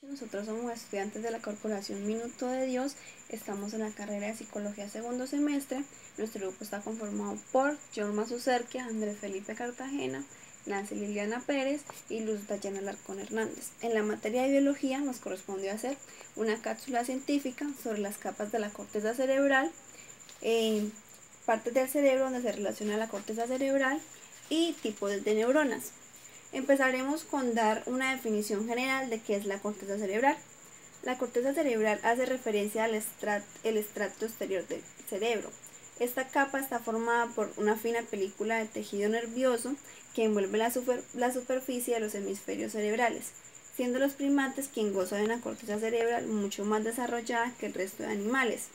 Nosotros somos estudiantes de la Corporación Minuto de Dios, estamos en la carrera de Psicología segundo semestre. Nuestro grupo está conformado por Jorma Sucerquia, Andrés Felipe Cartagena, Nancy Liliana Pérez y Luz Dayana Alarcón Hernández. En la materia de biología nos correspondió hacer una cápsula científica sobre las capas de la corteza cerebral, partes del cerebro donde se relaciona la corteza cerebral y tipos de neuronas. Empezaremos con dar una definición general de qué es la corteza cerebral. La corteza cerebral hace referencia al estrato exterior del cerebro. Esta capa está formada por una fina película de tejido nervioso que envuelve la superficie de los hemisferios cerebrales, siendo los primates quien gozan de una corteza cerebral mucho más desarrollada que el resto de animales.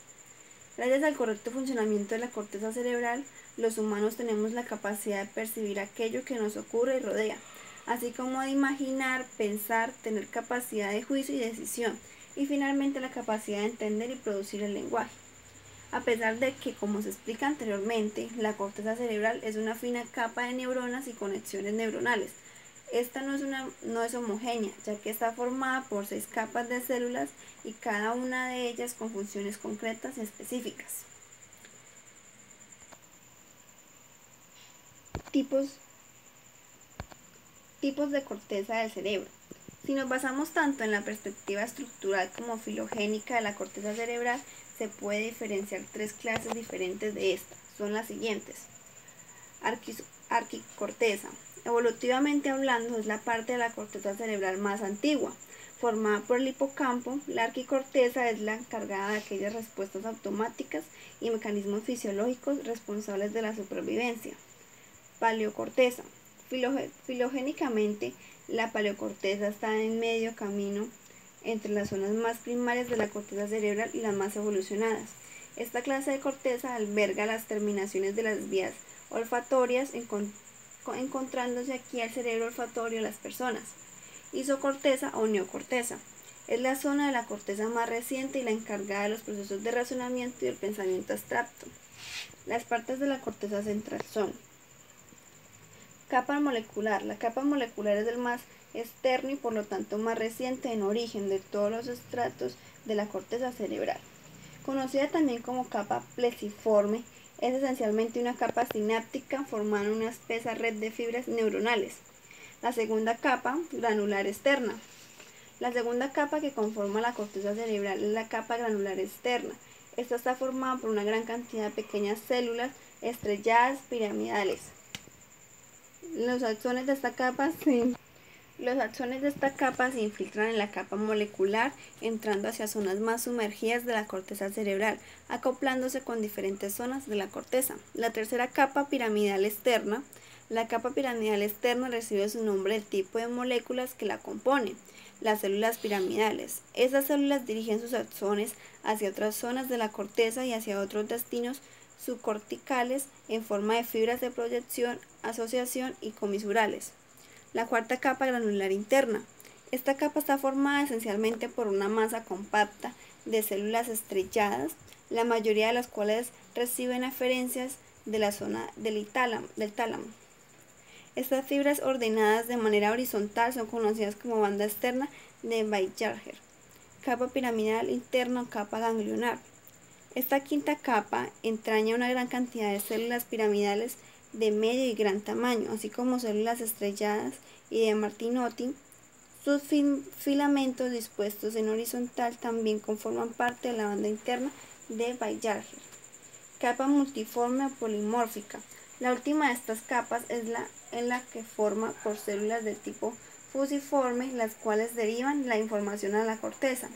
Gracias al correcto funcionamiento de la corteza cerebral, los humanos tenemos la capacidad de percibir aquello que nos ocurre y rodea, así como de imaginar, pensar, tener capacidad de juicio y decisión, y finalmente la capacidad de entender y producir el lenguaje. A pesar de que, como se explica anteriormente, la corteza cerebral es una fina capa de neuronas y conexiones neuronales, esta no es homogénea, ya que está formada por 6 capas de células y cada una de ellas con funciones concretas y específicas. Tipos de corteza del cerebro. Si nos basamos tanto en la perspectiva estructural como filogénica de la corteza cerebral, se puede diferenciar 3 clases diferentes de esta. Son las siguientes. Arquicorteza. Evolutivamente hablando, es la parte de la corteza cerebral más antigua. Formada por el hipocampo, la arquicorteza es la encargada de aquellas respuestas automáticas y mecanismos fisiológicos responsables de la supervivencia. Paleocorteza. Filogénicamente, la paleocorteza está en medio camino entre las zonas más primarias de la corteza cerebral y las más evolucionadas. Esta clase de corteza alberga las terminaciones de las vías olfatorias, encontrándose aquí el cerebro olfatorio de las personas. Isocorteza o neocorteza. Es la zona de la corteza más reciente y la encargada de los procesos de razonamiento y el pensamiento abstracto. Las partes de la corteza central son: capa molecular. La capa molecular es el más externo y por lo tanto más reciente en origen de todos los estratos de la corteza cerebral. Conocida también como capa pleciforme, es esencialmente una capa sináptica formando una espesa red de fibras neuronales. La segunda capa, granular externa. La segunda capa que conforma la corteza cerebral es la capa granular externa. Esta está formada por una gran cantidad de pequeñas células estrelladas piramidales. Los axones de esta capa se infiltran en la capa molecular, entrando hacia zonas más sumergidas de la corteza cerebral, acoplándose con diferentes zonas de la corteza. La tercera capa piramidal externa. La capa piramidal externa recibe su nombre del tipo de moléculas que la componen, las células piramidales. Esas células dirigen sus axones hacia otras zonas de la corteza y hacia otros destinos subcorticales en forma de fibras de proyección, asociación y comisurales. La cuarta capa granular interna. Esta capa está formada esencialmente por una masa compacta de células estrelladas, la mayoría de las cuales reciben aferencias de la zona del tálamo. Estas fibras ordenadas de manera horizontal son conocidas como banda externa de Weisgerber, capa piramidal interna o capa ganglionar. Esta quinta capa entraña una gran cantidad de células piramidales de medio y gran tamaño, así como células estrelladas y de Martinotti. Sus filamentos dispuestos en horizontal también conforman parte de la banda interna de Weisgerber. Capa multiforme o polimórfica. La última de estas capas es la que forma por células de tipo fusiforme, las cuales derivan la información a la corteza,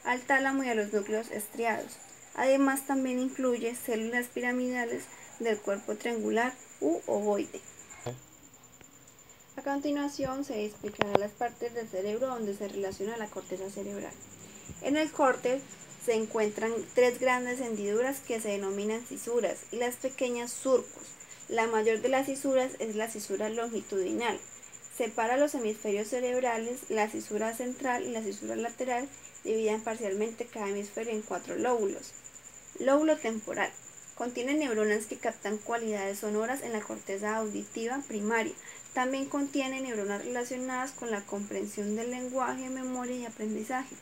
al tálamo y a los núcleos estriados. Además, también incluye células piramidales del cuerpo triangular u ovoide. A continuación se explicarán las partes del cerebro donde se relaciona la corteza cerebral. En el córtex se encuentran 3 grandes hendiduras que se denominan cisuras y las pequeñas surcos. La mayor de las cisuras es la cisura longitudinal. Separa los hemisferios cerebrales, la cisura central y la cisura lateral dividían parcialmente cada hemisferio en 4 lóbulos. Lóbulo temporal. Contiene neuronas que captan cualidades sonoras en la corteza auditiva primaria, También contiene neuronas relacionadas con la comprensión del lenguaje, memoria y aprendizaje.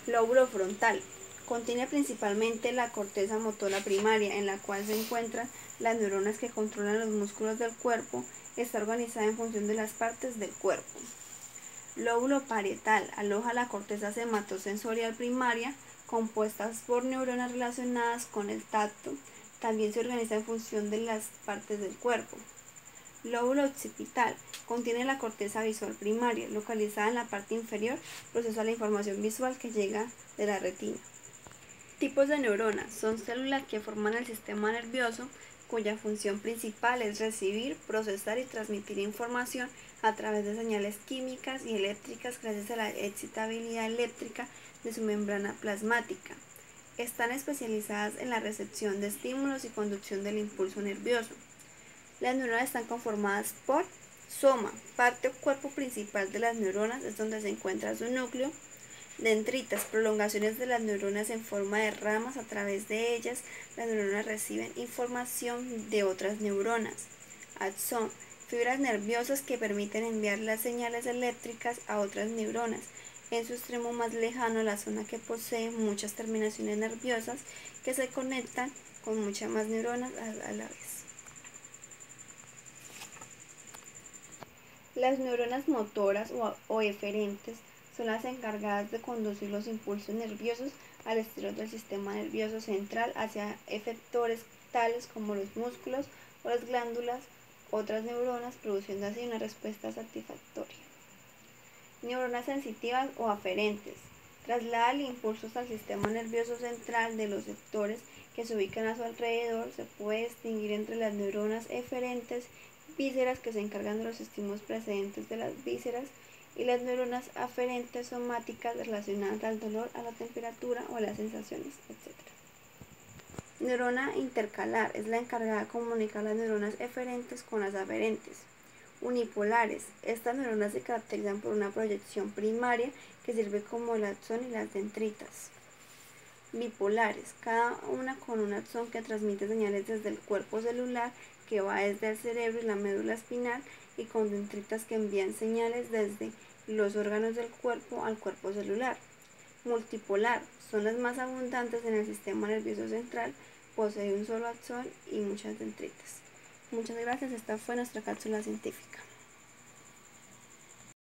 Lóbulo frontal. Contiene principalmente la corteza motora primaria, en la cual se encuentran las neuronas que controlan los músculos del cuerpo. Está organizada en función de las partes del cuerpo. Lóbulo parietal. Aloja la corteza somatosensorial primaria, compuestas por neuronas relacionadas con el tacto. También se organiza en función de las partes del cuerpo. Lóbulo occipital. Contiene la corteza visual primaria, localizada en la parte inferior, procesa la información visual que llega de la retina. Tipos de neuronas. Son células que forman el sistema nervioso, cuya función principal es recibir, procesar y transmitir información a través de señales químicas y eléctricas gracias a la excitabilidad eléctrica de su membrana plasmática. Están especializadas en la recepción de estímulos y conducción del impulso nervioso. Las neuronas están conformadas por soma, parte o cuerpo principal de las neuronas, es donde se encuentra su núcleo. Dendritas, prolongaciones de las neuronas en forma de ramas. A través de ellas, las neuronas reciben información de otras neuronas. Axón, fibras nerviosas que permiten enviar las señales eléctricas a otras neuronas. En su extremo más lejano, la zona que posee muchas terminaciones nerviosas que se conectan con muchas más neuronas a la vez. Las neuronas motoras o eferentes son las encargadas de conducir los impulsos nerviosos al exterior del sistema nervioso central hacia efectores tales como los músculos o las glándulas, otras neuronas, produciendo así una respuesta satisfactoria. Neuronas sensitivas o aferentes. Trasladan impulsos al sistema nervioso central de los sectores que se ubican a su alrededor. Se puede distinguir entre las neuronas eferentes vísceras, que se encargan de los estímulos precedentes de las vísceras, y las neuronas aferentes somáticas relacionadas al dolor, a la temperatura o a las sensaciones, etc. Neurona intercalar es la encargada de comunicar las neuronas eferentes con las aferentes. Unipolares. Estas neuronas se caracterizan por una proyección primaria que sirve como el axón y las dendritas. Bipolares, cada una con un axón que transmite señales desde el cuerpo celular, que va desde el cerebro y la médula espinal, y con dendritas que envían señales desde los órganos del cuerpo al cuerpo celular. Multipolar, son las más abundantes en el sistema nervioso central, posee un solo axón y muchas dendritas. Muchas gracias, esta fue nuestra cápsula científica.